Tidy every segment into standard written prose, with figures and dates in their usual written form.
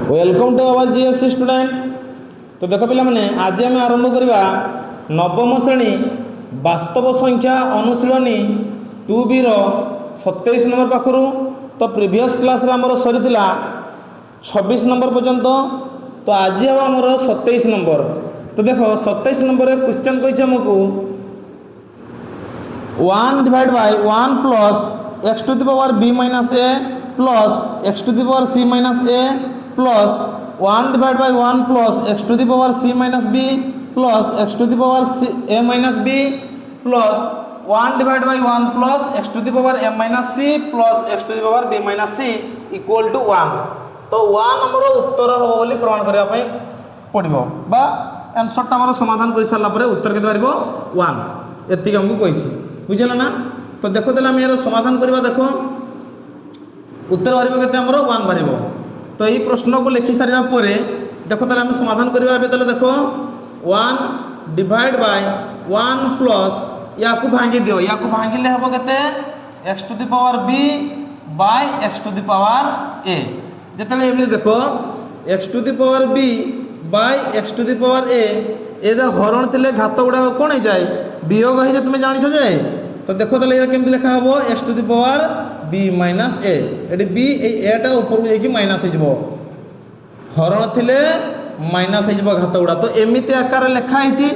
Welcome to our GSC student. तो देख पे आज आम आरंभ करवा नवम श्रेणी वास्तव संख्या अनुशीलनी 2B 27 नंबर पाखु। तो प्रीवियस क्लास आमर सरी 26 नंबर पर्यंत। तो आज हम आमर 27 नंबर। तो देख 27 नंबर क्वेश्चन कही आमको 1 divide by 1 plus x to the power b minus a plus x to the power c minus a plus 1 divide by 1 plus x to the power c minus b plus x to the power a minus b plus 1 divide by 1 plus x to the power m minus c plus x to the power b minus c equal to 1। तो 1 हमर उत्तर हम बोली प्रमाण करबा पड़ो बा आंसरटा हमर समाधान कर सारा पर उत्तर केते बारिबो 1 एतिक हमको कहिछि बुझला ना। तो देखो ताले हम यार समाधान करबा। देखो उत्तर बारिबो केते हमर 1 बारिबो। तो यही प्रश्न को लिखि सारा पर देखो ताले हम समाधान करबा। एबे ताले देखो 1 डिवाइड बाय 1 प्लस या को भांगी दियो। या को भांगिले हबो केते x to the power b by x to the power a। जेतले एमि देखो x to the power b by x to the power a ए हरण थिले घात गुडा कोन हो जाए वियोग हो जाए तुम जानिछो जे। तो देखो ताले ये केमति लिखा हबो x to the power b minus a। एटी b ए टा ऊपर को जाई माइनस हो जबो हरण थिले माइनस हो जबो घात गुडा। तो एमिति आकार लिखा हिची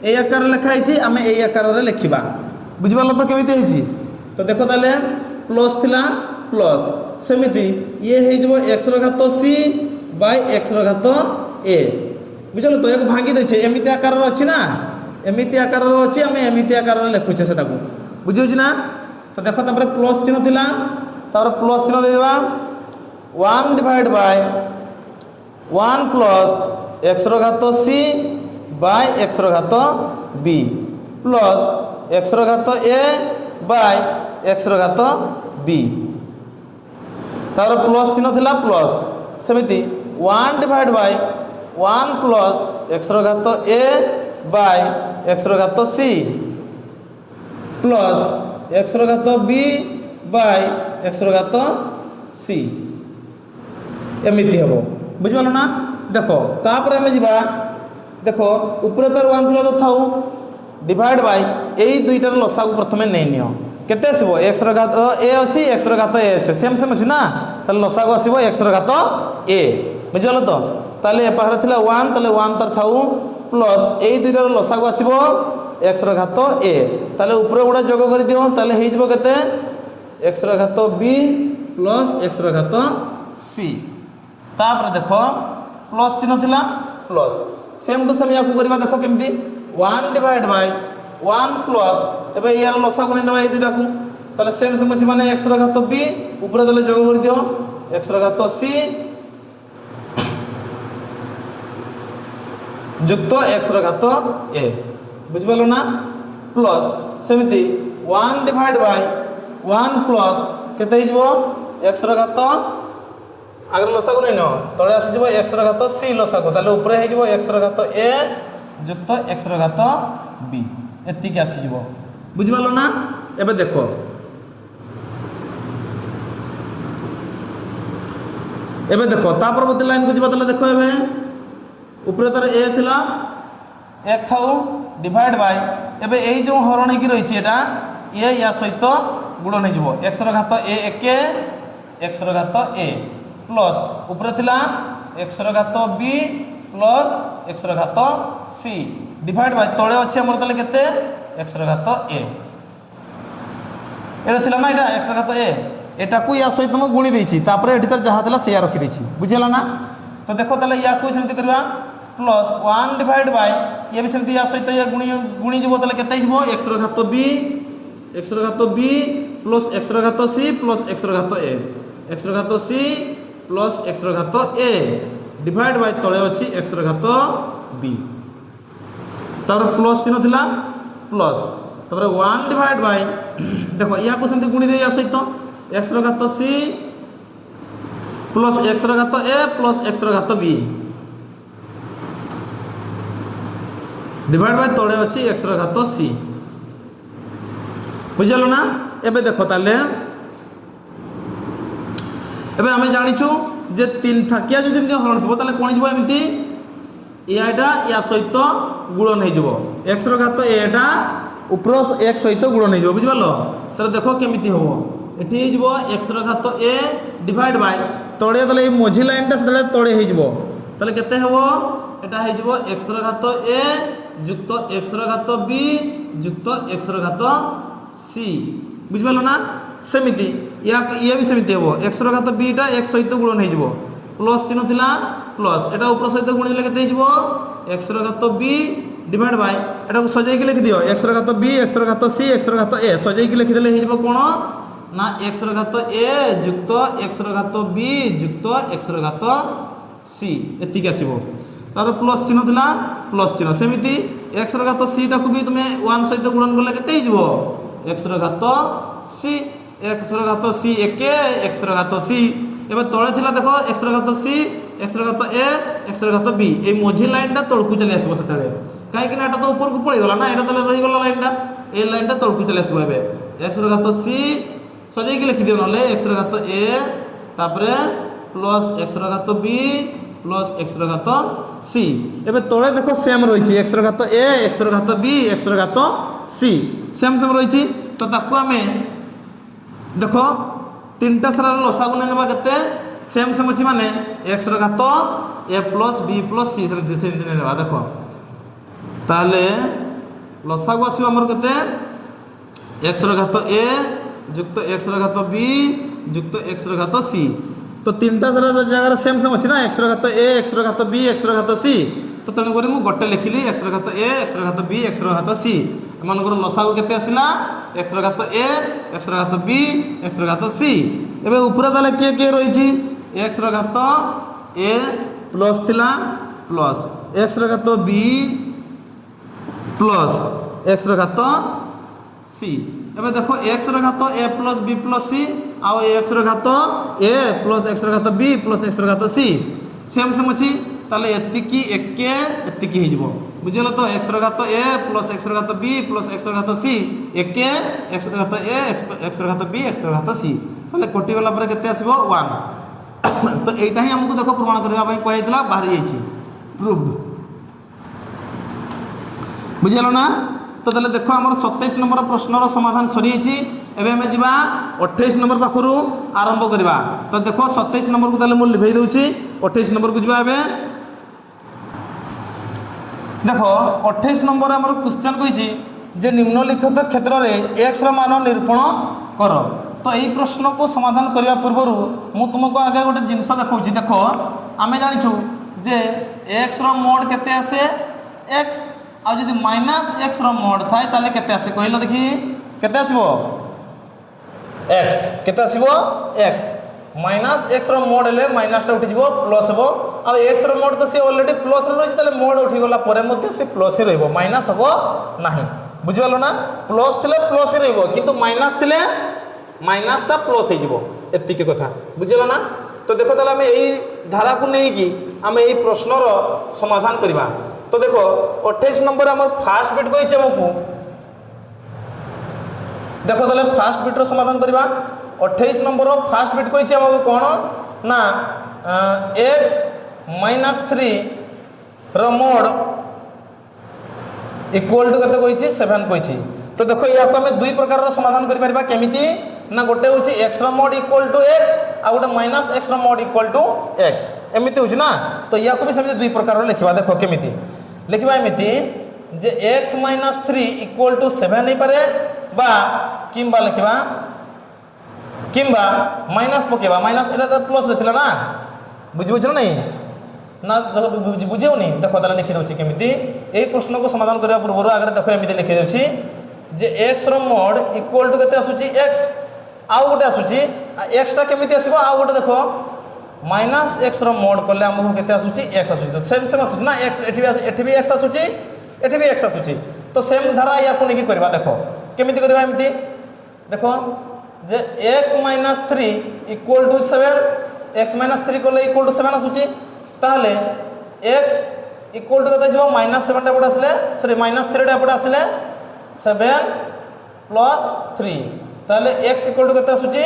ए आकार लिखा हिची आमे ए आकार रे लिखिबा बुझिबालो। तो केमिति हिची तो देखो ताले प्लस थिला प्लस सेमिति ये हे जबो x रो घात c बाय x रो घात a बुझलो। तो एक भांगी दे छे एमिति आकार रो अछि ना एमिति आकार रो अछि आमे एमिति आकार रे लिखु छे सेटा को बुझियो ना। तो देखो तापर प्लस चिन्ह थिला तापर प्लस चिन्ह दे देबा 1 डिवाइड बाय 1 प्लस x रो घात c बाय x रो घात b प्लस x रो घात a बाय x रो घात b तापर प्लस चिन्ह थिला प्लस सेमिति 1 डिवाइड बाय 1 प्लस x रो घात a बाय x रो घात c प्लस x रो घात b बाय x रो घात c एमिति हबो बुझिबालो ना। देखो तापर हम जिबा देखो ऊपर तार 1 थिला तो थाउ डिवाइड बाय एई दुईटार लसागु प्रथमे नै नियो केते आसीबो x रो घात a अछि x रो घात a अछि सेम सेम अछि ना। ताले लसागु आसीबो x रो घात a बुझिबालो। तो ताले ए पाखरे थिला 1 ताले 1 तार थाउ प्लस एई दुईटार लसागु आसीबो x रो घात a ताले ऊपर गुडा जोग कर दियो ताले हे जबो केते x रो घात b प्लस x रो घात c। तापर देखो प्लस चिन्ह थिला प्लस सेम टू सेम याकू करबा। देखो केमती 1 डिवाइड बाय 1 प्लस एबे यार लसागु नै नबा ए दुईटा को ताले सेम सेम अछि माने x रो घात b ऊपर ताले जोग कर दियो x रो घात c जुक्त x रो घात a बुझिबालो ना। प्लस सेमिति 1 डिवाइड बाय 1 प्लस केते हिजबो x रो घात आगर लसागु नै न तळे आसी जबो x रो घात c लसागु ताले ऊपर हे जबो x रो घात a जुक्त x रो घात b एति के आसी जबो बुझिबालो ना। एबे देखो एबे देखो ता परवर्ती लाइन को जिबा ताले देखो एबे ऊपर तार a थिला एक थाउ डिवाइड बाय एबे एई जो हरण की रही एटा ए या सहित गुणन हो जबो x रो घात a एके x रो घात a प्लस ऊपर थिला x रो घात b प्लस x रो घात c डिवाइड बाय तळे अछि हमर तले केते x रो घात a एटा थिला ना एटा x रो घात a एटा को या सहित म गुणी देछि तापर एठी तार जहा थिला सेया रखि देछि बुझिला ना। तो देखो ताले या को सेमति करबा प्लस 1 डिवाइड बाय ये भी सेमति या सहित या गुणी जबो ताले केते जबो x रो घात b x रो घात b प्लस x रो घात c प्लस x रो घात a x रो घात c प्लस x रो घात a डिवाइड बाय तळे अछि x रो घात b तार प्लस चिन्ह थिला प्लस तापर 1 डिवाइड बाय देखो या को सेमति गुणी दे या सहित x रो घात c प्लस x रो घात a प्लस x रो घात b डिवाइड बाय तळे अछि x रो घात c बुझलो ना। एबे देखो ताले एबे हमें जानिछु যে 3 থাকিয়া যদি এমতি হରଣ থিব তাহলে কোন যাব এমতি এটা ইয়া সহিত গুণন হয়ে যাব x র ঘাত এটা উপর x সহিত গুণন হয়ে যাব বুঝি পারলো তাহলে দেখো কেমিতি হবো এটি হয়ে যাব x র ঘাত a ডিভাইড বাই তলে তাহলে এই মঝি লাইনটা সেটা তলে হয়ে যাব তাহলে কেতে হবো এটা হয়ে যাব x র ঘাত a যুক্ত x র ঘাত b যুক্ত x র ঘাত c বুঝি পারলো না সেমিতি ইয়া বি সেমিতি হবো x র ঘাত b টা x সহিত গুণন হয়ে যাব প্লস চিহ্ন থিলা প্লস এটা উপর সহিত গুণ দিলে কেতে হয়ে যাব x র ঘাত b ডিভাইড বাই এটা সজাইকি লিখি দিও x র ঘাত b x র ঘাত c x র ঘাত a সজাইকি লিখি দিলে হয়ে যাব কোন না x র ঘাত a যুক্ত x র ঘাত b যুক্ত x র ঘাত c এতিকি আসিব তারপর প্লস চিহ্ন থিলা প্লস চিহ্ন সেমিতি x র ঘাত c টাকু বি তুমি 1 সহিত গুণন করলে কেতে হয়ে যাব x র ঘাত c x র ঘাত c একে x র ঘাত c এবার তলে থিলা দেখো x র ঘাত c x র ঘাত a x র ঘাত b এই মঝি লাইনটা তলকু চলে আসবে সেটারে কাইকি না এটা তো উপরকু পড়ে গলা না এটা তাহলে রহি গলা লাইনটা এই লাইনটা তলকু চলে আসবে এবে x র ঘাত c সজাইকি লিখি দিও নলে x র ঘাত a তারপরে প্লস x র ঘাত b প্লস x র ঘাত c এবে তলে দেখো সেম রইছি x র ঘাত a x র ঘাত b x র ঘাত c সেম সেম রইছি তো তাকু আমি দেখো তিনটা সারার লসাগু নেবা কেতে সেম সেম আছে মানে x র ঘাত a plus b plus c তাহলে দিন দিন নেবা দেখো তাহলে লসাগু আসবে আমার কেতে x র ঘাত a যুক্ত x র ঘাত b যুক্ত x র ঘাত c তো তিনটা সারা জায়গায় সেম সেম আছে না x র ঘাত a x র ঘাত b x র ঘাত c তো তেণু করে মু গোটে লিখিলি x র ঘাত a x র ঘাত b x র ঘাত c এমানଙ୍କର লসাগু কেতে আসিলা x র ঘাত a x র ঘাত b x র ঘাত c এবে উপরে তাহলে কে কে রয়েছে x র ঘাত a প্লস থিলা প্লস x র ঘাত b প্লস x র ঘাত c এবে দেখো x র ঘাত a plus b plus c আও x র ঘাত a প্লস x র ঘাত b প্লস x র ঘাত c সেম সেম আছে তাহলে এতিকি একে এতিকি হয়ে যাব বুঝলো তো x র ঘাত a প্লস x র ঘাত b প্লস x র ঘাত c একে x র ঘাত a x র ঘাত b x র ঘাত c তাহলে কোটি গলা পরে কেতে আসিব 1 তো এইটা হি আমাকে দেখো প্রমাণ করিবা পাই কইছিলা বাহারি যাইছি প্রুভড বুঝলো না তো তাহলে দেখো আমার 27 নম্বর প্রশ্নর সমাধান সরি যাইছি এবে আমি যা 28 নম্বর পাখরু আরম্ভ করিবা তো দেখো 27 নম্বর কু তাহলে মু লিভাই দেউছি 28 নম্বর কু যা এবে দেখো 28 নম্বর আমার কোশ্চেন কইছি যে নিম্নলিখিত ক্ষেত্রে x র মান নিরূপণ কর তো এই প্রশ্ন কু সমাধান করিবা পূর্বরু মু তোমাকে আগে গোটে জিনিস দেখাউছি দেখো আমি জানিছু যে x র মোড কেতে আসে x আর যদি মাইনাস x র মোড থাকে তাহলে কেতে আসে কহিল দেখি কেতে আসিব x কেতে আসিব x মাইনাস x র মোড হলে মাইনাসটা উঠি যাব প্লস হবো আর x র মোড তো সে অলরেডি প্লস রে রয়েছে তাহলে মোড উঠি গলা পরে মধ্যে সে প্লস হি রহিব মাইনাস হবো নাহি বুঝিপারল না প্লস থিলে প্লস হি রহিব কিন্তু মাইনাস থিলে মাইনাসটা প্লস হয়ে যাব এতিকি কথা বুঝিল না তো দেখো তাহলে আমি এই ধারাকু নেই কি আমি এই প্রশ্নর সমাধান করিবা তো দেখো 28 নম্বর আমার ফার্স্ট বিট কইছে আমাকু দেখো তাহলে ফার্স্ট বিটর সমাধান করিবা 28 নম্বর ফার্স্ট বিট কইছে আমাকে কোন না x - 3 র মোড ইকুয়াল টু কত কইছি 7 কইছি তো দেখো ইয়াকু আমি দুই প্রকারর সমাধান করি পারিবা কেমিতি না গোটে হচ্ছে x র মোড ইকুয়াল টু x আর গোটে মাইনাস x র মোড ইকুয়াল টু x এমিতি হচ্ছে না তো ইয়াকু বি সেমিতি দুই প্রকারর লিখিবা দেখো কেমিতি লিখিবা এমিতি যে x - 3 ইকুয়াল টু 7 হই পারে বা কিংবা লিখিবা কিংবা মাইনাস পকেবা মাইনাস এটা তো প্লাস রেছিল না বুঝিবছ নাই না বুঝেওনি দেখো তাহলে লিখি দেছি কেমিতি এই প্রশ্নকে সমাধান করা পূর্ব আগে দেখো এমিতি লিখি দেছি যে x র মোড ইকুয়াল টু কেতে আসুচি x আউ গোটে আসুচি xটা কেমিতি আসিব আউ গোটে দেখো মাইনাস x র মোড করলে আমକୁ কেতে আসুচি x আসুচি তো সেম সেম আসুচি না x এটি বি x আসুচি এটি বি x আসুচি তো সেম ধারা ইয়াকু নেকি করিবা দেখো কেমিতি করিবা এমিতি দেখো যে x - 3 ইকুয়াল টু 7 x - 3 করলে ইকুয়াল টু 7 আসুচি তাহলে x ইকুয়াল টু কত যাব -7 টা পড়ে আসলে সরি -3 টা পড়ে আসলে 7 প্লস 3 তাহলে x ইকুয়াল টু কত আসুচি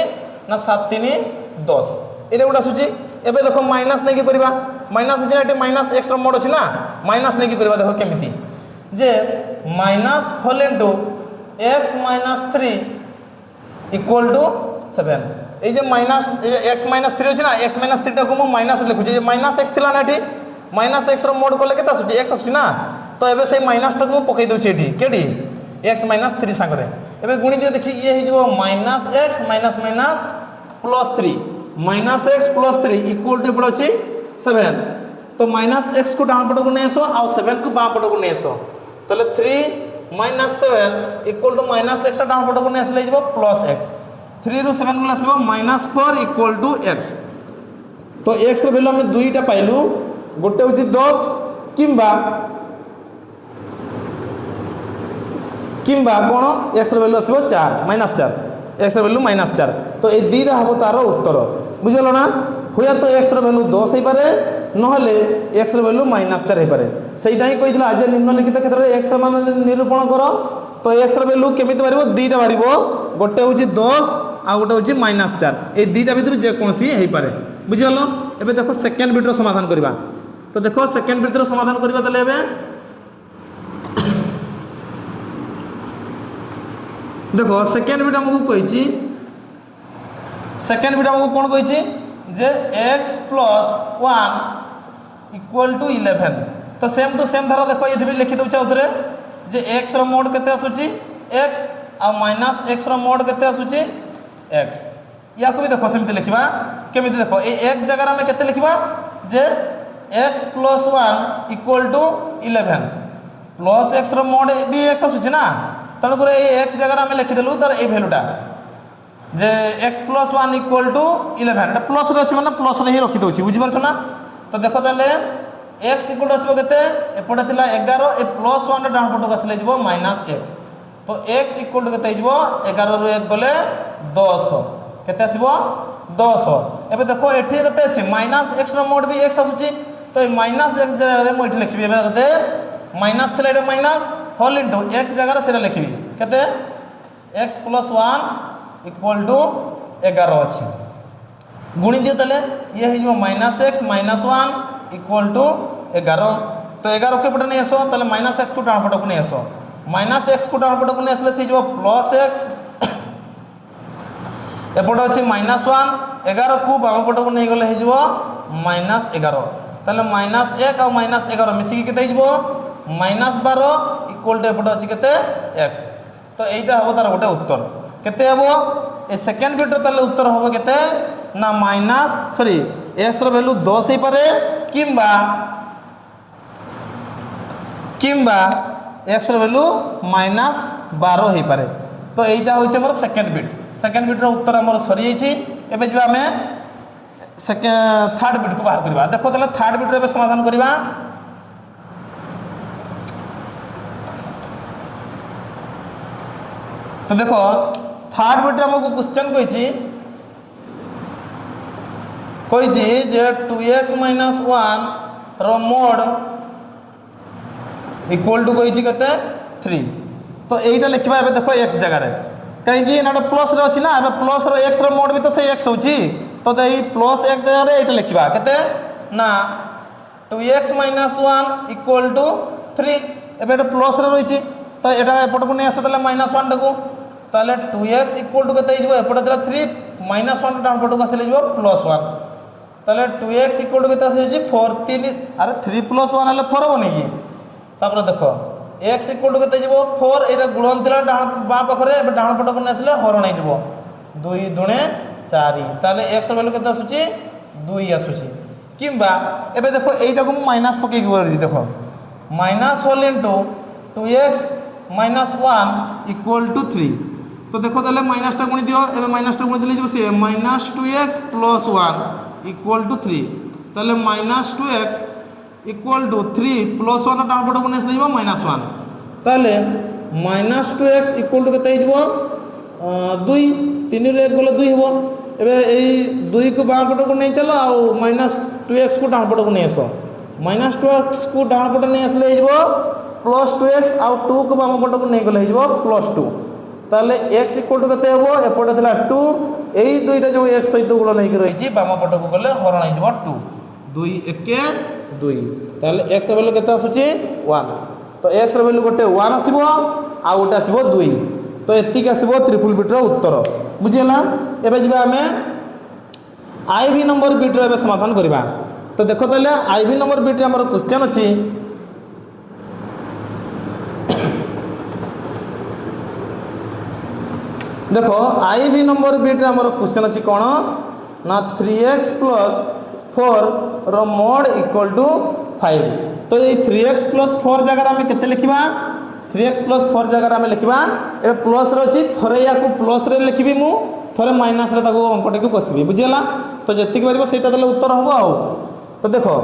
না 7 3 10 এটা গোটা আসুচি एबे देखो माइनस नहीं की करबा माइनस अछि ना माइनस x रो मोड अछि ना माइनस नहीं की करबा देखो केमिति जे minus whole into x - 3 equal to 7 ए जे माइनस x - 3 अछि ना x - 3 टा को मु माइनस लिखु जे माइनस x थिला ना एठी माइनस x रो मोड कोले केता आसुची x आसुची ना तो एबे से माइनस टा को मु पकई दउ छी एठी केडी x - 3 संगरे एबे गुणी दियो देखि ये हे जो minus x minus minus plus 3 minus x plus 3 equal to पड़ अछि 7 तो माइनस x को डाउन पट को नै आसो आ 7 को बाम पट को नै आसो तले 3 - 7 equal to minus x down पट को नै आसले जइबो प्लस x 3 रु 7 को आसबो -4 इक्वल टू x तो x रो वैल्यू हम दुईटा पाइलु गोटे होची 10 किंबा कोन x रो वैल्यू आसबो 4 -4 x रो वैल्यू -4 तो ए दीटा हबो तारो उत्तर बुझलो ना होया तो x रो वैल्यू 10 हे पारे नहले x रो वैल्यू -4 हे पारे सेइटा ही कहितला आज निम्नलिखित क्षेत्र रे x रो मान निरूपण करो तो x रो वैल्यू केमिति मारिबो दीटा मारिबो गोटे होची 10 आ गोटे होची -4 ए दीटा भितर जे कोनसी हे पारे बुझलो एबे देखो सेकंड बिट रो समाधान करबा तो देखो सेकंड बिट रो समाधान करबा तले एबे देखो सेकंड बिट हमकु कहिची सेकंड बिट हमकु कोन कहिची जे x + 1 इक्वल टू 11 तो सेम टू सेम धारा देखो एठी भी लिखि दउ छ उतरे जे x रो मोड केते आसुची x आ माइनस x रो मोड केते आसुची x या को भी देखो सेमते लिखिबा केमिति देखो ए x जगह में केते लिखिबा जे x + 1 equal to 11 plus x रो मोड भी x आसुची ना तण करे ए x जगह में लिखि देलु तर ए वैल्यूटा जे x + 1 equal to 11 Etah plus रे अछि माने प्लस रे ही रखि दउची बुझि परछ ना तो देखो ताले x इक्वल टू आसबो केते एपडे थिला 11 ए प्लस 1 डाउन पटो आसले जिवो -1 तो x इक्वल टू केते जिवो 11 रु 1 गले 10 केते आसीबो 10 एबे देखो एठी केते अछि -x रो मोड भी x आसुची तो ए -x जगह रे मो एठी लिखबी एबे केते माइनस थिला एटा माइनस होल इनटू x जगह रे सेटा लिखबी केते x + 1 इक्वल टू 11 अछि गुणी दियो तले ये हे जो -x - 1 इक्वल टू 11 तो 11 के पटे नै आसो तले -x को डाउन पट को नै आसो -x को डाउन पट को नै आसले से जो +x एपटे अछि -1 11 को बाम पट को नै गले हे जो -11 तले -1 और -11 मिसी के केते हिजबो -12 इक्वल टू एपटे अछि केते x तो एटा हबो तार गोटे उत्तर केते हबो ए सेकंड बिट तले उत्तर हबो केते ना x रो वैल्यू 10 हे पारे किंबा x रो वैल्यू -12 हे पारे तो एटा होइछ हमर सेकंड बिट रो उत्तर हमर सरी जाइछि एबे जिबा हमें थर्ड बिट को बाहर करबा देखो तले थर्ड बिट रे एबे समाधान करबा तो देखो थर्ड बिट रे हमको क्वेश्चन कहिछि जे 2x - 1 रो मोड इक्वल टू कहिछि केते 3 तो एटा लिखबा एबे देखो x जगह रे काहे कि ना प्लस रे अछि ना एबे प्लस रो x रो मोड भी तो से x होछि तो एई प्लस x जगह रे एटा लिखबा केते ना 2x - 1 इक्वल टू 3 एबे एटा प्लस रे रहिछि तो एटा एपट को नै आसो तले -1 टको ताले 2x इक्वल टू केते हिजबो एपटे तले 3 -1 डाउन पट को आसले हिजबो +1 ताले 2x इक्वल टू केते आसी 4 3 अरे 3 + 1 हले 4 बने की तापर देखो x इक्वल टू केते हिजबो 4 एटा गुणन थिला डाउन बा पाखरे एबे डाउन पट को नै आसले हरण हिजबो 2 दुणे 4 ताले x रो वैल्यू केते आसुची 2 आसुची किंबा एबे देखो एटा को माइनस पके की देखो minus whole into 2x - 1 equal to 3 तो देखो ताले माइनस टा गुणी दियो एबे माइनस टा गुणी दिले जे से -2x + 1 इक्वल टू 3 ताले -2x इक्वल टू 3 + 1 डाउन पट को नेसले जइबो -1 ताले -2x इक्वल टू केते हिजबो 2 3 रे 1 गले 2 हेबो एबे एई 2 को बाम पट को नै चलो आ -2x को डाउन पट को नै आसो -2x को डाउन पट नै आसले हिजबो +2x आ 2 को बाम पट को नै गले हिजबो +2 ताले x इक्वल टू केते हबो एपटे थिला 2 एई दुईटा जो x सहित गुण नै रहिछि बाम पट को गले हरण हिजबो 2 2 1 2 ताले x ର वैल्यू केते आसुछि 1 तो x ର वैल्यू गोटे 1 आसीबो आ गोटे आसीबो 2 तो एतिक आसीबो ट्रिपल बिट रो उत्तर बुझिला। एबे जिबा हमें आईवी नंबर बिट रो एबे समाधान करबा। तो देखो ताले आईवी नंबर बिट रे हमर क्वेश्चन अछि देखो आईवी नंबर बिट रे हमर क्वेश्चन अछि कोन ना 3x + 4 row mod equal to 5। तो ये 3x + 4 जगह हमें केते लिखिबा 3x + 4 जगह हमें लिखिबा ए प्लस रे अछि थरे याकू प्लस रे लिखिबी मु थरे माइनस रे ताको अंकटी को कसिबी बुझिला। तो जति परबो सेटा देले उत्तर हबो आ। तो देखो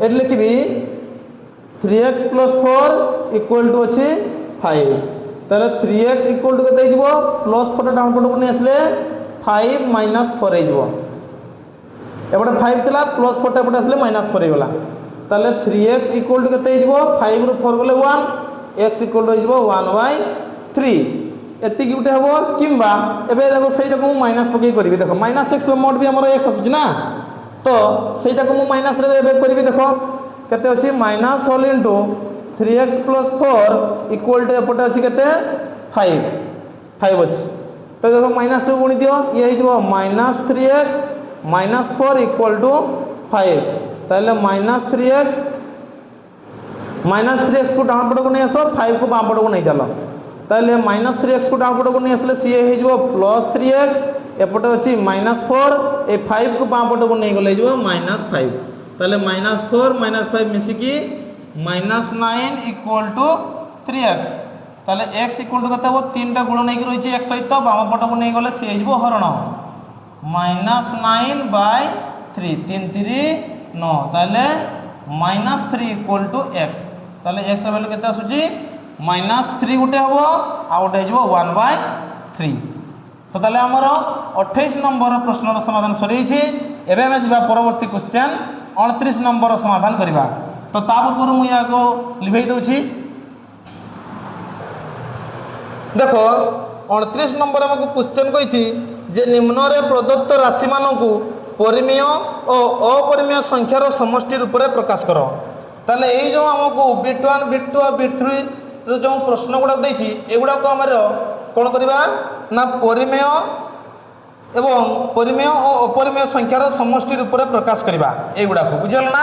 एट लिखिबी 3x + 4 इक्वल टू अछि 5 ताले 3x इक्वल टू केते हिजबो प्लस पट डाउन पट को नै आसले 5 - 4 हिजबो एबडे 5 तला प्लस पट पट आसले -4 हिगला ताले 3x इक्वल टू केते हिजबो 5 रु 4 गले 1 x इक्वल टू हिजबो 1/3 एति की उठे हबो किंबा एबे देखो सेटा को माइनस पके करबी देखो -x रो मोड भी हमर x आसुछ ना तो सेटा को माइनस रे एबे करबी देखो केते अछि -1 इनटू 3x + 4 इक्वल टू एपटे अछि केते 5 अछि। तो देखो -2 गुणी दियो ये हिजबो -3x - 4 इक्वल टू 5 ताले -3x को डाउन पट को नहीं आसो 5 को बाम पट को नहीं चलो ताले -3x को डाउन पट को नहीं आसले सी हिजबो +3x एपटे अछि -4 ए 5 को बाम पट को नहीं गले हिजबो -5 ताले -4 - 5 मिसी की -9 इक्वल टू 3x ताले x इक्वल टू कते हो 3टा गुण नै रहिछि x सहित बाम पट को नहीं गले सी हिजबो हरण -9/3 3 3 9 ताले -3 इक्वल टू x ताले x ର वैल्यू केते आसुची -3 गुटे हबो आ गुटे हिजबो 1/3। तो ताले हमर 28 नंबर प्रश्न रो समाधान सरी छि। एबे हम जिबा परवर्ती क्वेश्चन 29 नंबर रो समाधान करिबा। तो ता पूर्व मु या को लिभेई दउ छि देखो 29 नंबर हमको क्वेश्चन कहि छि जे निम्न रे प्रदत्त राशि मानन को परिमेय और अपरिमेय संख्यार समष्टि रूप में प्रकाश करो। ताले ए जो हमको बिट1 बिट2 और बिट3 रो जो प्रश्न गुडा देछि एगुडा को हमर कोन करबा ना परिमेय एवं परिमेय और अपरिमेय संख्यार समष्टि रूप में प्रकाश करबा एगुडा को बुझल ना।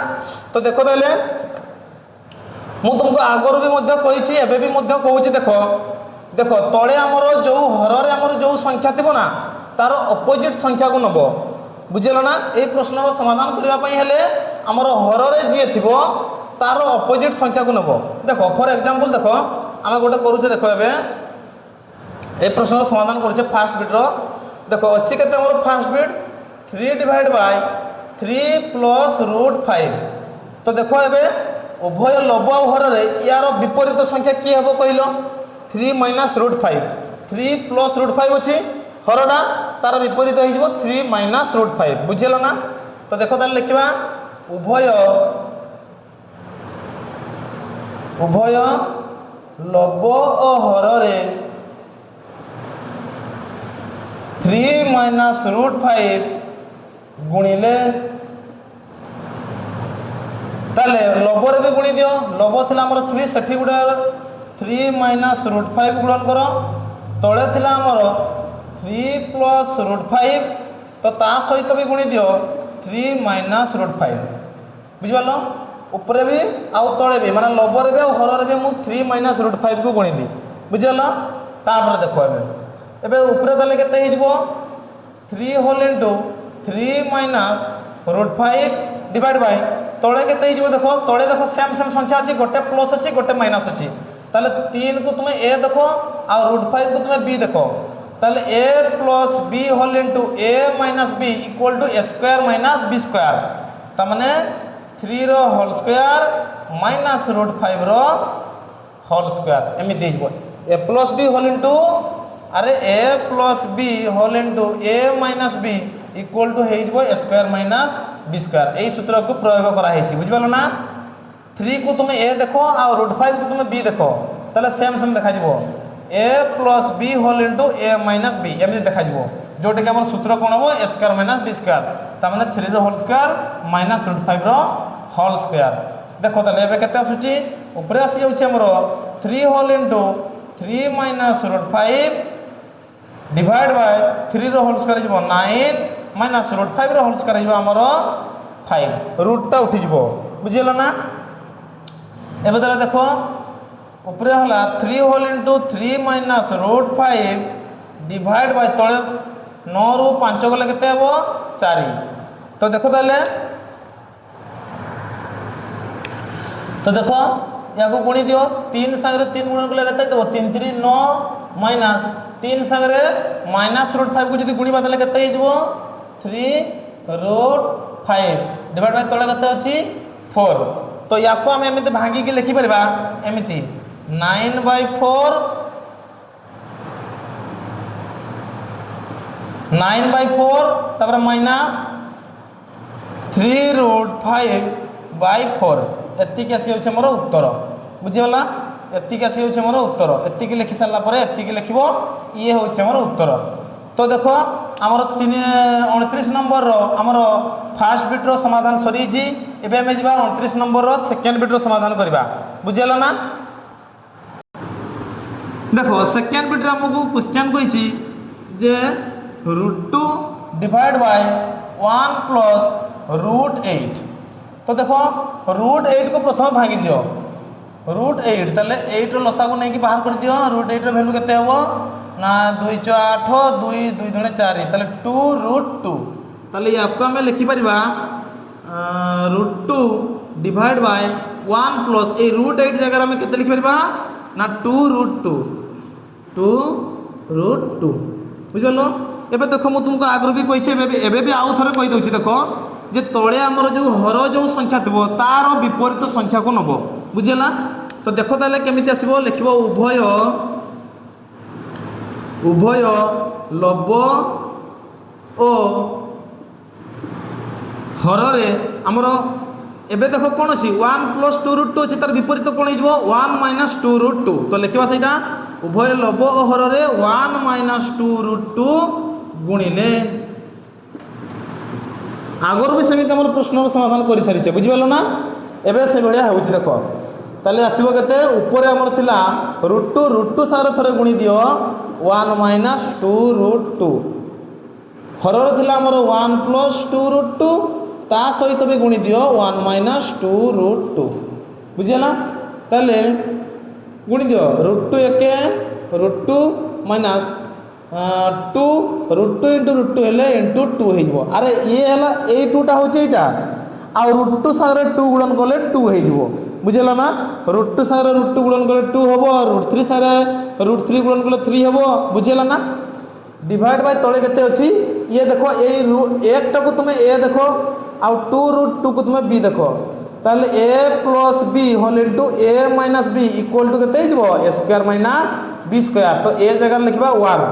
तो देखो ताले मु तुमको आगर भी मध्य कहि छि एबे भी मध्य कहू छि देखो देखो तळे हमर जो हर रे हमर जो संख्या थिबो ना तार अपोजिट संख्या को नबो बुझिल ना। ए प्रश्न रो समाधान करबा पई हेले हमर हर रे जे थिबो तार अपोजिट संख्या को नबो। देखो फॉर एग्जांपल देखो आमे गोटे करू छे देखो एबे ए प्रश्न रो समाधान करू छे फर्स्ट बिट रो देखो अछि केते हमर first bit 3 divide by 3 plus √5। तो देखो एबे उभय लब और हर रे यार विपरीत संख्या की हेबो कहिलो 3 - √5 3 प्लस √5 अछि हरडा तार विपरीत हो 3 - √5 बुझिल ना। तो देखो तार लिखिबा उभय लब और हर रे 3 - √5 गुणिले ताले लब रे भी गुणी दियो लब थिला हमर 3 सेठी गुडा 3 - √5 गुणन करो तळे थिला हमर 3 प्लस √5 तो ता सहित भी गुणी दियो 3 - √5 बुझिबालो ऊपर भी आउ तळे भी माने लब रे भी और हर रे भी मु 3 - √5 को गुणी दी बुझिबालो। तापर देखो एबे ऊपर तले केते हिजबो 3 होल इनटू 3 - √5 डिवाइड बाय तळे केते हिजबो देखो तळे देखो सेम संख्या अछि गोटे प्लस अछि गोटे माइनस अछि ताले 3 को तुमे a देखो आ √5 को तुमे b देखो ताले a + b whole into a - b equal to a square - b square त माने 3 रो होल स्क्वायर -√5 रो होल स्क्वायर एमि देइबो a + b होल इनटू अरे a + b whole into a - b equal to हेइजबो a स्क्वायर - b स्क्वायर एई सूत्र को प्रयोग करा हेछि बुझिबालो ना। 3 को तुम a देखो आ √5 को तुम b देखो ताले सेम देखा जिवो a plus b whole into a minus b एमती देखा जोटा कि आम सूत्र कौन हम a square minus b square तार 3 whole square minus √5 whole square देखो ताले एबे केते आसुची ऊपर आसी जाउची हमरो 3 whole into 3 minus √5 divide by 3 whole square जीवो 9 माइनस √5 होल स्क्वायर जीवो हमरो 5 रूटटा उठी जीवो बुझियला ना एबे ताले देखो ऊपर हला 3 whole into 3 minus √5 divide by तळे 9 रु 5 गले केते हबो 4 तो देखो ताले तो देखो या गुणी दियो 3 संगे 3 गुणन कले केते देबो 3 3 9 माइनस 3 संगे माइनस √5 को जदी गुणी बदले केते हिजबो 3 √5 डिवाइड बाय तळे केते अछि 4 तो याको हम एमिति भांगी के लिखि परबा एमिति 9/4 तापर माइनस 3√5/4 एतिक आसी होछ मोर उत्तर बुझिगला एतिक आसी होछ मोर उत्तर एतिक लिखि सारला परे एतिक लिखिबो ये होछ मोर उत्तर तो देखो हमर 29 नंबर रो हमर फर्स्ट बिट रो समाधान सरी जी एबे हम जिबा 29 नंबर रो सेकंड बिट रो समाधान करबा बुझिगला ना देखो सेकंड बिट रे हमकु क्वेश्चन कहिची जे √2 डिवाइड बाय 1 प्लस √8 तो देखो √8 को प्रथम भांगी दियो √8 ताले 8 रो लसा को नै कि बाहर कर दियो √8 रो वैल्यू केते हबो ना 2 4 8 2 2 2 4 ताले 2√2 ताले याको हमें लिखि परिबा √2 डिवाइड बाय 1 प्लस ए √8 जगह हमें केते लिखि परिबा ना 2√2 बुझलो एबे देखो मु तुमको आगु भी कहि छे एबे भी आउ थरे कहि दउची देखो जे तळे हमर जो हर जो संख्या थबो तार विपरीत संख्या को नबो बुझिला तो देखो ताले केमिति आसीबो लिखिबो उभय लब ओ हर रे हमर एबे देखो कोन अछि 1 प्लस 2√2 अछि तार विपरीत कोन हिजबो 1 माइनस 2√2 तो लिखिबा सेटा उभय लब ओ हर रे 1 माइनस 2√2 गुणिले आगर भी सेमिति हमर प्रश्न समाधान करि सारिछे बुझिबालो ना एबे से बढिया होउछि देखो ताले आसीबो केते ऊपर हमर थिला √2 सारे थरे गुणी दियो 1 माइनस 2√2 हरर थिला हमर 1 प्लस 2√2 ता सहित भी गुणी दियो 1 माइनस 2√2 बुझिला ताले गुणी दियो √2 एके √2 माइनस 2 √2 इंटू √2 हेले इंटू 2 हेजबो अरे ये हला ए 2 टा होचे एटा आ √2 सारे 2 गुणन करले 2 हेजबो बुझिला ना √2 सारे √2 गुणन करले 2 हबो √3 सारे √3 गुणन करले 3 हबो बुझिला ना डिवाइड बाय तळे केते अछि ये देखो ए 1 टा को तुमे ए देखो आ 2√2 को तुमे बी देखो ताले a plus b whole into a minus b equal to केते हिजबो a square minus b square तो a जगह लिखबा 1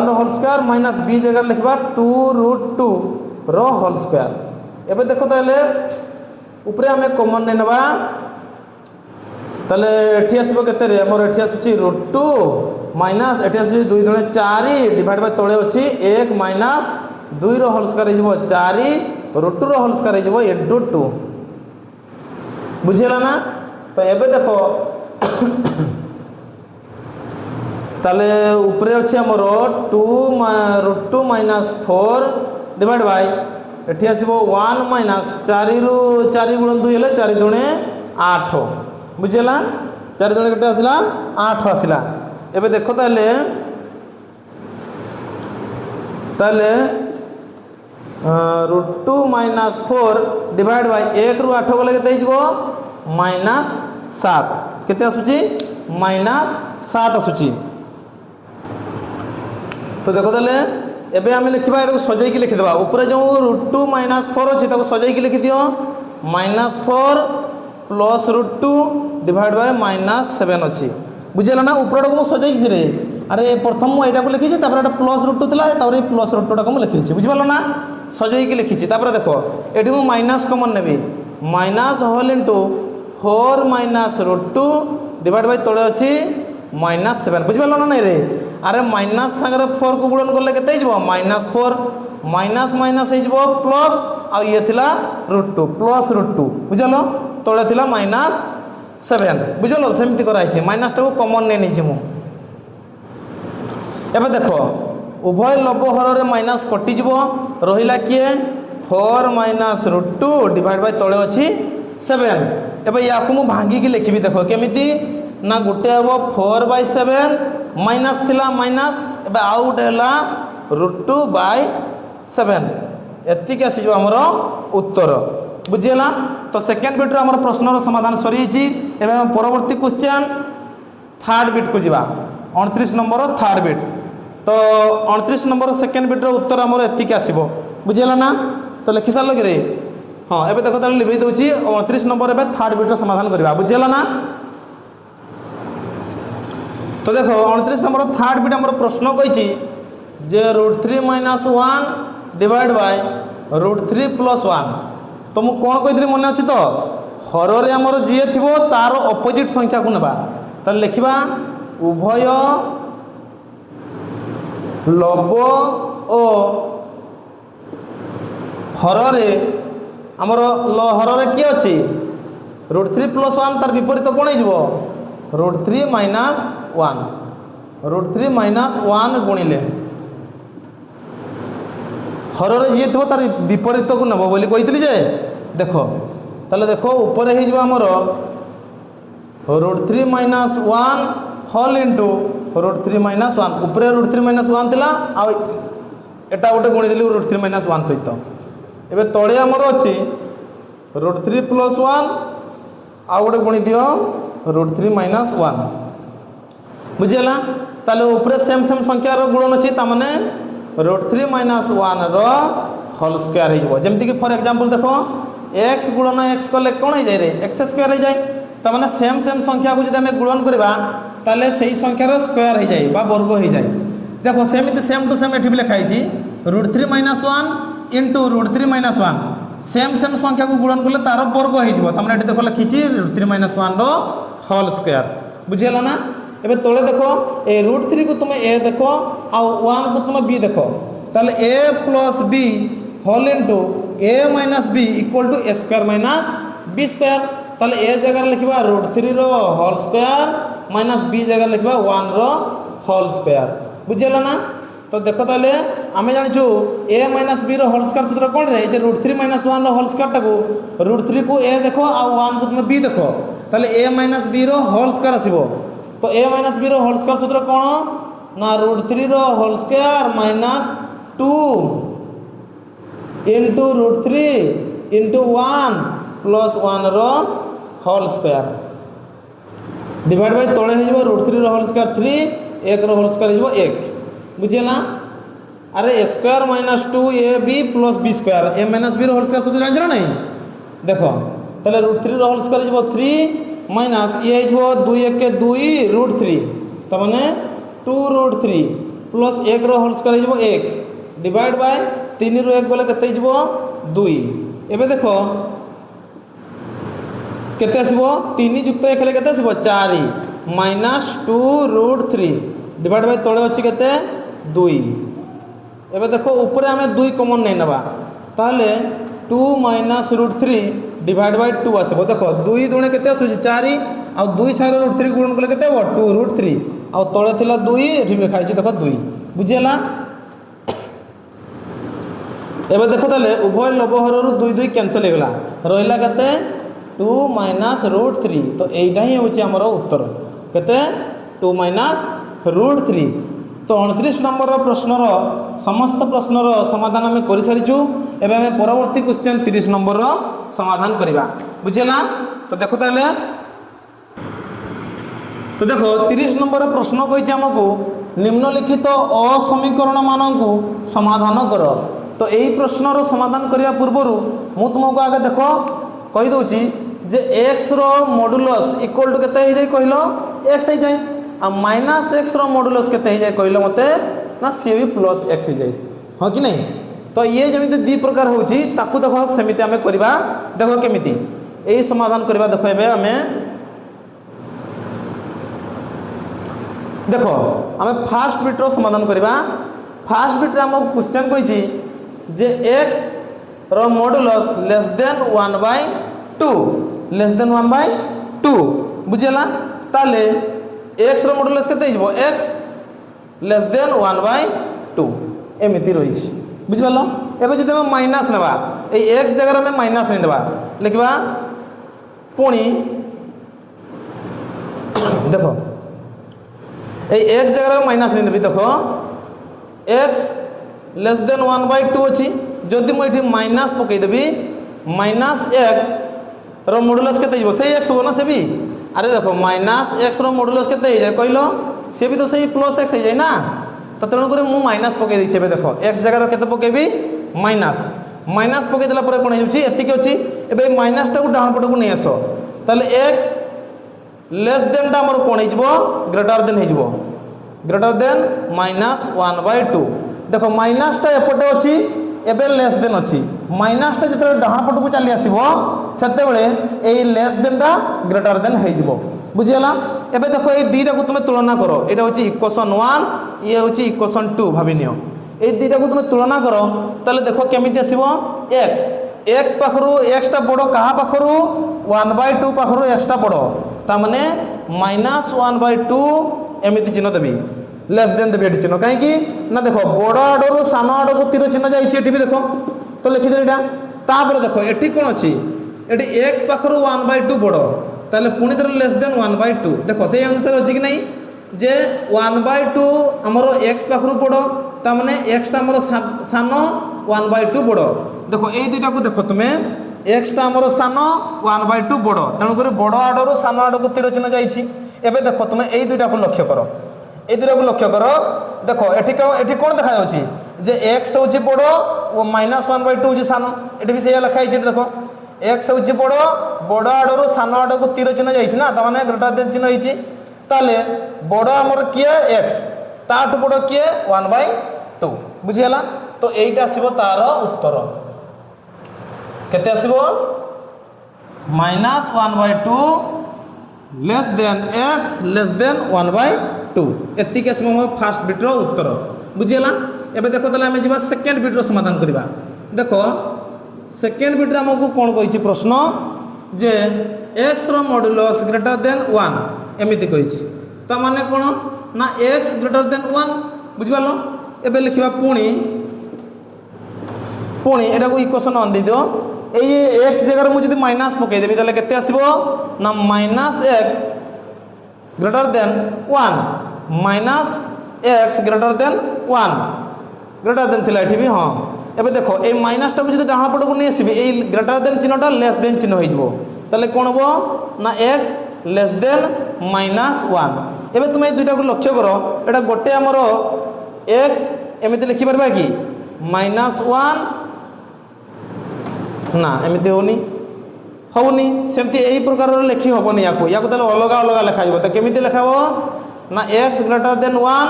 रो होल स्क्वायर माइनस b जगह लिखबा 2√2 रो होल स्क्वायर एबे देखो ताले ऊपर हमें कॉमन नै नबा ताले एठी आसीबो केते रे हमर एठी आसुची √2 माइनस एठी आसुची 2 दुणे 4 डिवाइड बाय तळे अछि 1 माइनस 2 रो होल स्क्वायर हिजबो 4 √2 रो होल स्क्वायर हिजबो इंटू 2 बुझिला ना तो एबे देखो ताले ऊपर अछि हमर 2 माइनस 4 डिवाइड बाय एठी आसीबो 1 माइनस 4 रु 4 गुणन 2 हेले 4 दुणे 8 बुझिला 4 दुणे केते आसिला 8 आसिला एबे देखो ताले √2 माइनस 4 डिवाइड बाय 1 रु 8 गले केते हिजबो माइनस 7 केते आसुची माइनस 7 आसुची तो देखो ताले एबे हमें लिखिबा एटा सजाई के लिखि देबा ऊपर जो √2 माइनस 4 अछि ताको सजाई के लिखि दियो minus 4 plus √2 divide bye minus 7 अछि बुझिला ना ऊपर को सजाई छि रे अरे प्रथम मु एटा को लिखि छि तापर एटा प्लस √2 थिला तापर ए प्लस √2 टा को लिखि छि बुझिबालो ना सजाई के लिखि छि तापर देखो एठी मु माइनस कॉमन नेबी minus whole into 4 minus √2 divide by तळे अछि -7 बुझिपाल ना नहीं रे अरे माइनस सागर 4 को गुणन कले केते हिजबो -4 माइनस माइनस हिजबो प्लस आ ये थिला √2 प्लस √2 बुझलो तळे थिला -7 बुझलो सेमति कराई छी माइनस टा को कॉमन नै निछि मु एबे देखो उभय लब हर रे माइनस कटि जिवो रहिला किए 4 - √2 डिवाइड बाय तळे अछि 7 एबे याकु मु भांगी की लिखिबी देखो केमिति ना गुटे हबो 4/7 माइनस थिला माइनस एबे आउट हैला √2/7 एति के आसी हमर उत्तर बुझिला तो सेकंड बिट रो हमर प्रश्न रो समाधान सरी छि एबे हम परवर्ती क्वेश्चन थर्ड बिट को जिबा 29 नंबर रो थर्ड बिट तो 29 नंबर सेकंड बिट रो उत्तर हमर एति के आसीबो बुझिला ना तो लिखि सारलो कि रे हां एबे देखो ताले लिखि दउछि 29 नंबर एबे थर्ड बिट रो समाधान करबा बुझिला ना तो देखो 29 नंबर थर्ड बिट हमर प्रश्न कहिछि जे √3 - 1 डिवाइड बाय √3 + 1 तो मु कोन कहिद्री मने अछि तो हर रे हमर जे थिबो तार ऑपोजिट संख्या को नेबा त लिखिबा उभय लब ओ हर रे हमर हर रे की अछि √3 + 1 तार विपरीत कोन हे जिवो √3 - 1 √3 - 1 गुणिले हर रे जे थो तार विपरीत को नब बोली कहितली जे देखो ताले देखो ऊपर हे जिवो हमर √3 - 1 होल इनटू √3 - 1 ऊपर √3 - 1 थिला आ एटा गोटे गुणी दिली √3 - 1 सहित एबे तळे हमर अछि √3 + 1 आ गोटे गुणी दियो √3 - 1 बुझिला ताले ऊपर सेम सेम संख्या रो गुणन अछि ता माने √3 - 1 रो होल स्क्वायर हे जिवो जेमति कि फॉर एग्जांपल देखो x गुणन x कले कोन हे जाय रे x² हे जाय ता माने सेम सेम संख्या को जदि हम गुणन करबा ताले सेही संख्या रो स्क्वायर हे जाय बा वर्ग हे जाय देखो सेमिति सेम टू सेम एठी भी लिखाई छी √3 - 1 इनटू √3 - 1 सेम सेम संख्या को गुणन करले तार वर्ग हे जिवो ता माने एठी देखो लिखी छी √3 - 1 रो होल स्क्वायर बुझियलो ना एबे तळे देखो ए √3 को तुम a देखो आ 1 को तुम b देखो ताले a + b whole into a - b equal to a² - b² ताले a जगह लिखबा √3 रो होल स्क्वायर माइनस b जगह लिखबा 1 रो होल स्क्वायर बुझियलो ना तो देखो ताले आमे जानि छु a - b रो होल स्क्वायर सूत्र कोन रे जे √3 - 1 रो होल स्क्वायर टाको √3 को a देखो आ 1 को तुम b देखो ताले a - b रो होल स्क्वायर आसीबो तो a - b रो होल स्क्वायर सूत्र कोन ना √3 रो whole square minus 2 into √3 into 1 plus 1 रो होल स्क्वायर डिवाइड बाय तळे हे जिवो √3 रो होल स्क्वायर 3 1 रो होल स्क्वायर हे जिवो 1 बुझियला अरे a² - 2ab + b² a - b रो होल स्क्वायर सूत्र जानि छ नहीं देखो तले √3 रो होल स्क्वायर जिवो 3 माइनस ये जो 2 1 के 2 √3 त माने 2 √3 प्लस 1 रो होल स्क्वायर हो 1 डिवाइड बाय 3 रो 1 बोले केते हो 2 एबे देखो केते आसीबो 3 युक्त 1 केते आसीबो 4 माइनस 2 √3 डिवाइड बाय तळे अछि केते 2 एबे देखो ऊपर हमें 2 कॉमन नै नबा ताले 2 माइनस √3 डिवाइड बाय 2 आसीबो देखो 2 दुणे केते आसुची 4 आ 2 सारे √3 गुणन कले केते हो 2 √3 आ तळे थिला 2 एठी भी खाइची देखो 2 बुझियला एबे देखो ताले उभय लबहर रु 2 2 कैंसिल हेगला रहिला केते 2 माइनस √3 तो एइटा ही होची हमर उत्तर केते 2 माइनस √3 तो 29 नंबर प्रश्न समस्त प्रश्न समाधान आम कर सारीचु एवं आम परवर्ती क्वेश्चन 30 नंबर समाधान करवा बुझेगा तो देखो ताले तो देखो 30 नंबर प्रश्न कही आमको निम्नलिखित असमीकरण मानक समाधान कर तो यही प्रश्नर समाधान करने पूर्वर मु तुमको आगे देख कहीदे जे एक्स रो मॉडुलस इक्वल टू केते हो जाए कहलो एक्स हो जाए आ माइनस एक्स रो मॉडुलस केते हो जाए कहलो मते ना सी भी प्लस एक्स हो जाए हाँ कि नहीं तो ये जमी दी प्रकार होची ताकू देखो सेमिति आमे करबा देखो केमिति एई समाधान करबा देखो एबे आमे देख आम फास्ट बिट्र समाधान करवा फास्ट बिट्रे आम क्वेश्चन कही जे एक्स रो modulus less than 1/2 less than 1/2 बुझीगला ताले एक्स रो मॉडुलस केते हिजबो एक्स लेस देन 1/2 एमिति रही बुझिपाल एबे जदि हम माइनस नेबा ए एक्स जगह में माइनस नहीं नेबा लिखबा पुणी देखो ए एक्स जगह में माइनस नहीं नेबी देखो एक्स लेस देन 1/2 अच्छी जदि मुझे माइनस पकईदेवी माइनस एक्स रो मॉडुलस केते हिजबो से एक्स हो ना से भी अरे देखो माइनस एक्स रो मॉडुलस केते हो जाए कहलो सी भी तो सही प्लस एक्स हो जाए ना तो तेणुक मुझे माइनस पकई देछे देखो एक्स जगह केते पकेबी माइनस माइनस पकई देला परे कोन होउची एतिक अछि एबे माइनस टाको डाउन पट को नै आसो ताले एक्स लेस देन टा हमर कोन हिजबो ग्रेटर देन हिजबो ग्रेटर देन -1/2 देखो माइनस टा एपटे अछि एबे लेस देन अछि माइनस टा जते डाउन पट को चली आसीबो सेते बेले ए लेस देन टा ग्रेटर देन हिजबो बुझियला एबे देखो ए दुईटा को तुम तुलना करो एटा होची इक्वेशन 1 ये होची इक्वेशन 2 भाबी नियो ए दुईटा को तुम तुलना करो ताले देखो केमिति आसीबो x x पाखरु x टा बडो कहा पाखरु 1/2 पाखरु x टा बडो ता माने -1/2 एमिति चिन्ह देबी लेस देन देबी एटी चिन्ह काहे की ना देखो बडो आडरु सानो आडो को तीर चिन्ह जाईची एटी भी देखो तो लिखि दे एटा तापर देखो एटी कोन अछि एटी x पाखरु 1/2 बडो ताले पुणी थर लेस देन 1/2 देखो से अनुसार अछि कि नहीं जे 1/2 हमरो x पाखरु बडो ता माने x टा हमरो सानो 1/2 बडो देखो ए दुईटा को देखो तुमे x टा हमरो सानो 1/2 बडो तणु करे बडो आडरो सानो आडो को तीर चिन्ह जाईची एबे देखो तुमे ए दुईटा को लक्ष्य करो ए दुईटा को लक्ष्य करो देखो एठी कोन देखा जाउची जे x होची बडो ओ -1/2 होची सानो एठी भी सेया लिखा हिची देखो एक्स होची बड़ो बड़ आडर सान आड़ को तीर चिन्ह जाइए ना ताने ग्रेटर देन चिन्ह होती ताले बड़ आमर किए एक्स ताठू बड़ किए 1/2 बुझीगला तो यहीटा आसब तार उत्तर केते आसब -1/2 less then x less than 1/2 एतिक आसब मोर फास्ट बिट्र उत्तर बुझीगला एबे देखो ताले आमे जिबा सेकेंड बिट्र समाधान करबा देखो सेकेंड बिट्रे आमको कौन कही प्रश्न जे एक्स रो मॉडुलस ग्रेटर देन 1 एमिति कही ता माने कौन ना एक्स ग्रेटर देन 1 बुझिपाल एबे लिखिबा पुणी एटा को इक्वेशन 1 दे दियो ए एक्स जगह मु जदी माइनस पकई देबी ताले केते आसीबो ना -x greater then 1 minus x greater then 1 greater than थिला एठी भी हां एबे देखो ए माइनस टा को जदी डाहा पट को नै आसीबे ए ग्रेटर देन चिन्हटा लेस देन चिन्ह होई जबो ताले कोन हो ना x लेस देन -1 एबे तुम ए दुईटा को लक्ष्य करो एटा गोटे हमरो x एमिति लिखि परबा कि -1 ना एमिति होनी सेमति एही प्रकार रो लिखि होबनी याको ताले अलग अलग लिखा जबो त केमिति लिखाबो ना x ग्रेटर देन 1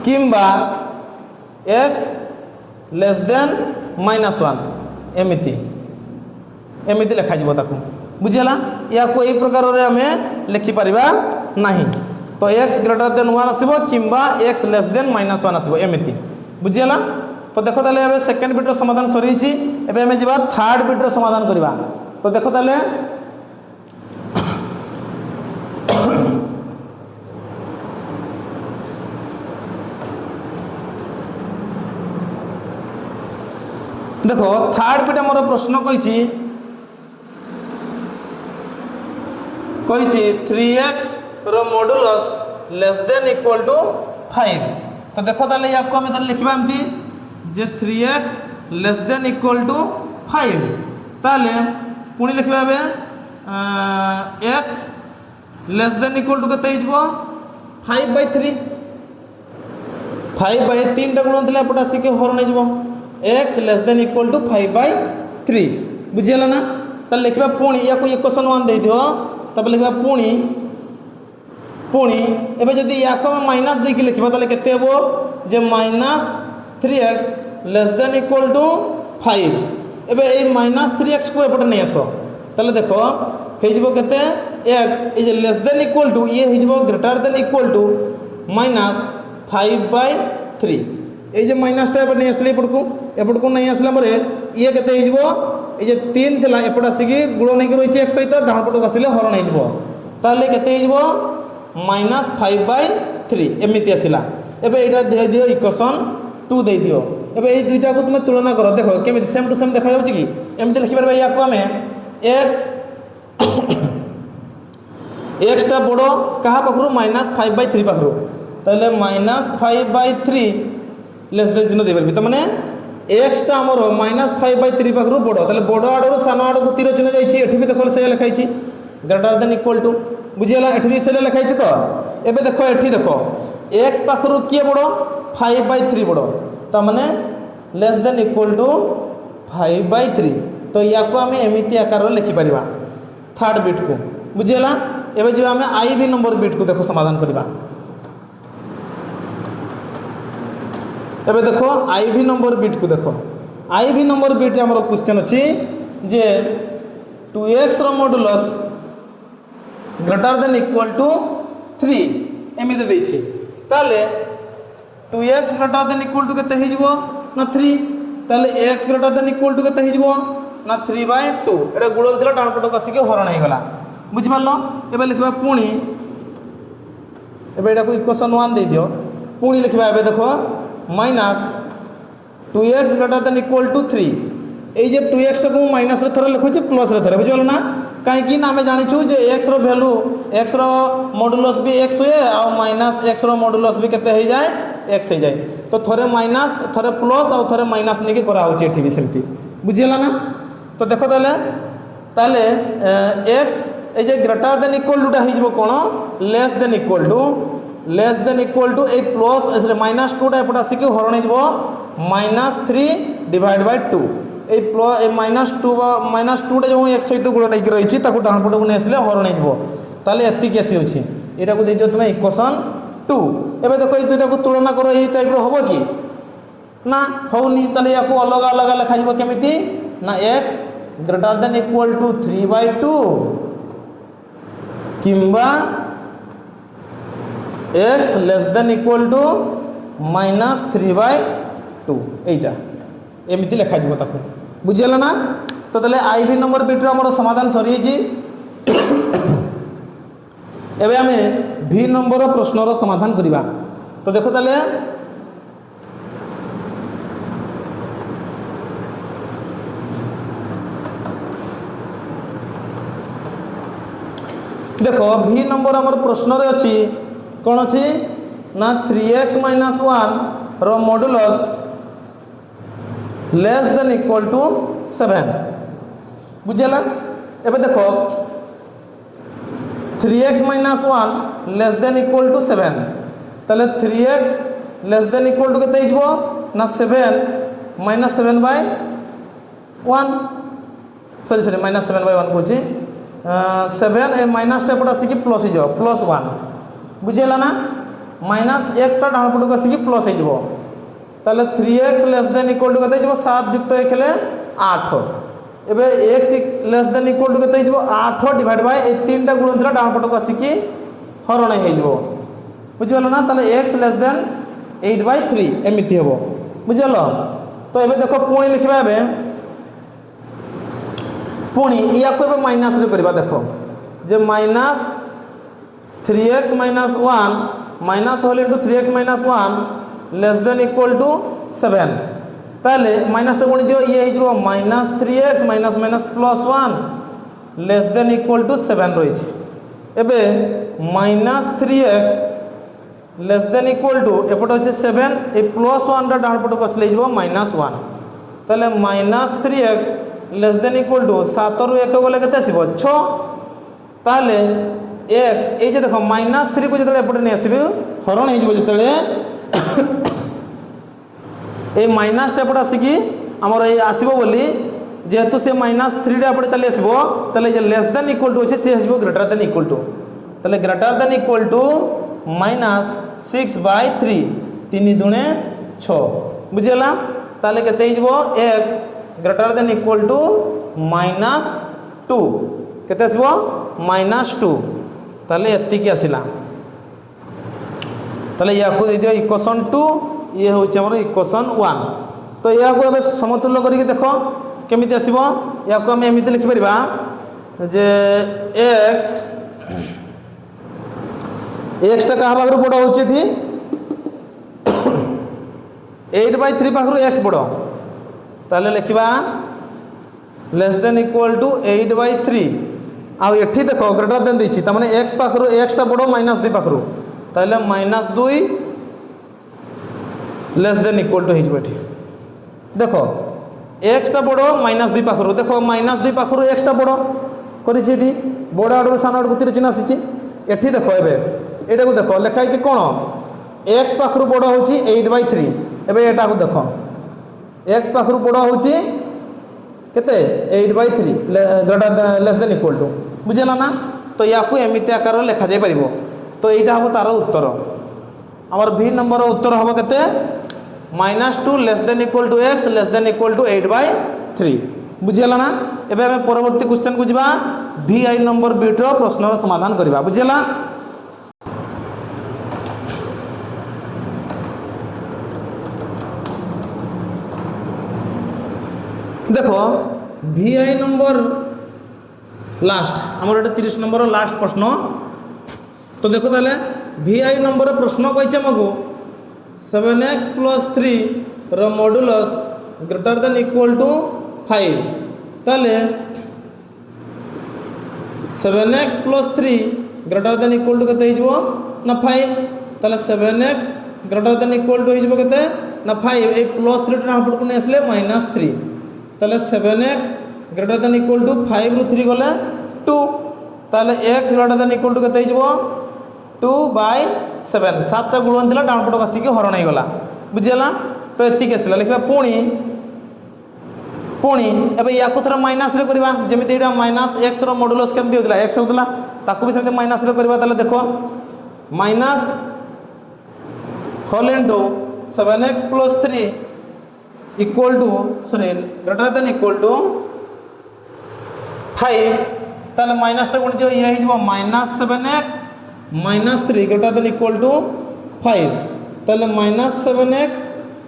किंबा x लेस देन -1 एमिति लिखा जबो ताकू बुझिला या कोई प्रकार रे हमें लिखि परिबा नाही तो x ग्रेटर देन 1 आसीबो किंबा x लेस देन -1 आसीबो एमिति बुझिला तो देखो ताले एबे सेकंड बिट्र समाधान सरीची एबे हमें जिबा थर्ड बिट्र समाधान करबा तो देखो ताले देखो थर्ड बिट मोर प्रश्न कही 3x रो modulus less than equal to 5 तो देखो ताले याको हम ताले लिखबा एमती जे 3x less than equal to 5 ताले पुणी लिखबा बे x less than equal to केते हिजबो 5/3 5/3 टा गुणन थिला पटा सिके हर नै जबो x less than equal to 5/3 बुझियला ना त लिखबा पुणी या कोई इक्वेशन 1 दे दियो तब लिखबा पुणी एबे जदी याको में माइनस दे के लिखबा तले केते हेबो जे -3x less than equal to 5 एबे ए -3x को एपटे नै आसो तले देखो हे जिवो केते x is less than equal to ये हो ग्रेटर देन इक्वल टू -5/3 ये जो माइनसटा एपटे नहीं आसले एपटू नहीं आसला ये केते हो ये 3 थिला एपट आसिक गुणन होकर रही एक्स सहित डाण पटक आसिले हरण हो ताले केते हो -5/3 एमती आसला एबे एटा दे दियो इक्वेशन 2 दे दियो एबे ये दुईटा को तुम तुलना कर देख केमी सेम टू सेम देखा जाउछि कि एमती लिखि परबा या को हमें एक्स एक्सटा बड़ क्या पाखु -5/3 पाखु ताहले -5/3 लेस देन चिन्ह देबे तो माने एक्सटा आमर -5/3 पाखु बड़ ताहले बड़ आडर सान आड़ को तीर चिन्ह जाइछि एठी भी देखो से लिखाइछि ग्रेटर देन इक्वल टू बुझिगला एठी भी से लिखाइछि तो एबे देखो एठी देखो एक्स पाखु किए बड़ 5/3 बड़ तो माने लेस देन इक्वल टू 5/3 तो या को आम एमती आकार लिखि परिबा थर्ड बिट को बुझिगला एबे जो आम आई भी नंबर बिट को देखो समाधान करवा एबे देखो आई भी नंबर बिट को देखो आई भी नंबर बिट आमर क्वेश्चन अच्छी जे 2x रो modulus greater than equal to 3 एमती देछि ताले 2x greater than equal to केते हिजबो ना 3 ताले x greater than equal to केते हिजबो ना 3/2 एटा गुणन थिला डाण पटक आसिक हरण हे गला बुझि पारलो एबे लिखबा पुणी एबे एटा को इक्वेशन 1 दे दियो पुणी लिखबा एबे देखो -2x greater than equal to 3 ए जे 2x टा को माइनस रे थरे लिखुची प्लस रे थरे बुझिलो ना काहे कि आमे जानिछु जे x रो वैल्यू x रो मॉडुलस भी x होए आ माइनस x रो मॉडुलस भी केते हो जाए x हो जाए तो थरे माइनस थरे प्लस आ थरे माइनस नेकी करा होची एठी भी सेमती बुझिला ना तो देखो ताले x ए जे ग्रेटर देन इक्वल टू टा हिजबो कोन लेस देन इक्वल टू ए प्लस ए माइनस 2 टा एपटा सिक हरण हिजबो -3/2 ए प्लस ए -2 टा जो x सहित गुणा टाइक रही ताको डाण पटको नै आसले हरण हिजबो ताले एति केसी होची एटा को दे दियो तुमे इक्वेशन 2 एबे देखो ए दुइटा को तुलना करो ए टाइप रो होबो कि ना होउनी ताले या को अलग अलग लिखा हिजबो केमिति ना x greater than equal to 3/2 किंबा x less than equal to -3/2 एटा एमती लिखा जिवो ताको बुझियला ना तो तले आई भी नंबर बिट रो हमर समाधान सरी जी एबे हमें भी नंबर प्रश्न रो समाधान करिबा तो देखो तले देखो भी नंबर आमर प्रश्न रे अच्छी कौन अच्छी ना 3x - 1 रो modulus less than equal to 7 बुझेला एबे देखो 3x - 1 less than equal to 7 ताले 3x less than equal to केते हिजबो ना 7 -7/1 सॉरी -7/1 कोची 7 ए माइनस टा पटा आसिक प्लस हो +1 बुझेला ना माइनस 1 टा डाण पटक आसिक प्लस हो ताले 3x less than equal to केते हो 7 युक्त 1 हेले 8 एबे x less than equal to केते हो 8 डिवाइड बाय ए 3 टा गुणन थिला डाण पटक आसिक हरण हो बुझेला ना ताले x लेस देन 8/3 एमिति हेबो बुझेलो तो एबे देखो पुणी लिखबा एबे पुणी या को माइनस रे करबा देखो जे -3x - 1 minus whole into 3x - 1 less than equal to 7 ताले माइनस टा कोन दियो ये हिजबो -3x -+1 less than equal to 7 रही एबे -3x less than equal to एपट होचे 7 ए +1 टा डाण पटक आसले हिजबो -1 ताले -3x less than equal to 7 रु 1 गले केते आसीबो 6 ताले x ए जे देखो -3 को जतले एपटे नै आसीबो हरण हे जबो जतले ए माइनस टा एपटे आसीकी हमर ए आसीबो बोली जेहेतु से -3 टा एपटे चली आसीबो ताले जे लेस देन इक्वल टू होचे से आसीबो ग्रेटर देन इक्वल टू ताले ग्रेटर देन इक्वल टू -6/3 3 दुणे 6 बुझियला ताले केते हिजबो x greater than equal to -2 केते आसीबो -2 তাহলে এতিকি আসিলা তাহলে ইয়াকু দেই দিও ইকুয়েশন 2 ইয়ে হচ্ছে আমার ইকুয়েশন 1 তো ইয়াকু এবে সমতুল্য করিকি দেখো কেমিতি আসিব ইয়াকু আমি এমিতি লিখি পারিবা যে x টা কাহা পাখরু বড় হচ্ছে এটি 8/3 পাখরু x বড় তাহলে লিখিবা লেস দেন ইকুয়াল টু 8/3 আউ এটি দেখো গ্রেটার দেন দিয়েছি তার মানে x পাখরু x টা বড় -2 পাখরু তাহলে -2 লেস দেন ইকুয়াল টু হইଯିବ এটি দেখো x টা বড় -2 পাখরু দেখো -2 পাখরু x টা বড় করেছি এটি বড় আড়ু সান আড়ু তীর চিহ্ন আসিছি এটি দেখো এবে এটাকে দেখো লেখা হয়েছে কোণ x পাখরু বড় হচ্ছে 8/3 এবে এটাকে দেখো x পাখরু বড় হচ্ছে কেতে 8/3 greater less than equal two বুঝলা না তো ইয়াকু এমিতি আকার লেখা যাই পারিব তো এইটা হব তার উত্তর আমার ভি নম্বর উত্তর হব কেতে -2 less than equal two x less than equal two 8/3 বুঝলা না এবে আমি পরবর্তী কোশ্চেন কু যা VI নম্বর বিটর প্রশ্নর সমাধান করা বুঝলা দেখো VI নম্বর লাস্ট আমার এটা 30 নম্বর লাস্ট প্রশ্ন তো দেখো তাহলে VI নম্বর প্রশ্ন কইছে আমাকে 7x + 3 র মডুলস গ্রেটার দেন ইকুয়াল টু 5 তাহলে 7x + 3 greater than equal two কেতে হইଯିବ না 5 তাহলে 7x greater than equal to হইଯିବ কেতে না 5 এই +3 টা আপডକୁ নে আসলে -3 তাহলে 7x greater than equal to 5 রু 3 গলে 2 তাহলে x greater than equal two কেতে হইଯିବ 2/7 7টা গুণন দিলা ডান পটক আসিকি হরণ হয়ে গলা বুঝিলা তো এতিকি আসলা লিখবা পুଣି এবে ইয়াকু থরা মাইনাস রে করিবা যেমিতি এটা -x র মডুলস কেমতি হইতলা x হইতলা তাকু বি সেমতি মাইনাস রে করিবা তাহলে দেখো minus whole into 7x + 3 equal to sorry greater than equal to 5 তাহলে মাইনাসটা গুণ দিও ইয়ে হইଯିବ -7x -3 greater than equal to 5 তাহলে -7x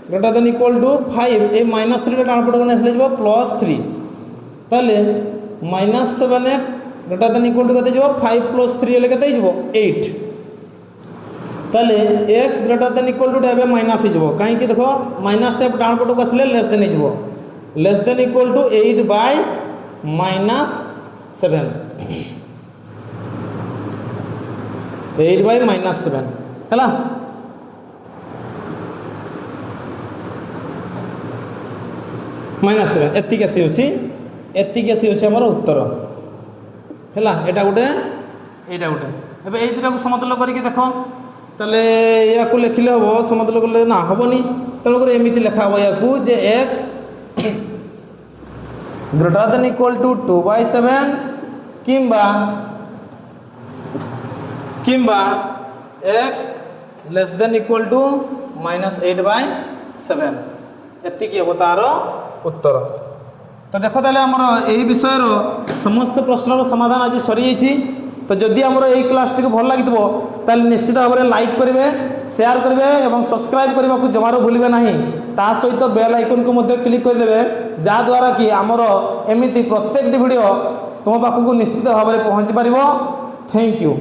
greater than equal to 5 এই -3 টা ডান পটক নিয়ে আসলে যাব +3 তাহলে -7x greater than equal two কত যাব 5 + 3 হলে কত যাব 8 তাহলে x greater than equal two হবে মাইনাস হয়ে যাব কাই কি দেখো মাইনাস টা ডান পটক আসলে লেস দেন হয়ে যাব লেস দেন ইকুয়াল টু 8/-7 8/-7 ହେଲା -7 এতিকি আসি হচ্ছে আমার উত্তর ହେଲା এটা গোটে এইটা গোটে এবে এই দুটাকে সমতুল্য করিকি দেখো তাহলে ইয়াকু লিখিলে হব সমতুল্য করলে না হবনি তেমন এমিতি লেখা হব ইয়াকু যে x greater than equal two 2/7 কিংবা x less than equal two -8/7 এতিকি হব তার উত্তর তো দেখো তাহলে আমার এই বিষয়ের সমস্ত প্রশ্নর সমাধান আজ সরি যাইছি তো যদি আমার এই ক্লাসটি ভাল লাগি তাহলে নিশ্চিত ভাবে লাইক করবে শেয়ার করবে এবং সবসক্রাইব করা জমার ভুলবে না তা সহিত বেল আইকনকে মধ্যে ক্লিক করে দেবে যাদ্বারা কি আমার এমিতি প্রত্যেকটি ভিডিও তোমার পাখক নিশ্চিত ভাবে পৌঁছি পারিব থ্যাংক ইউ।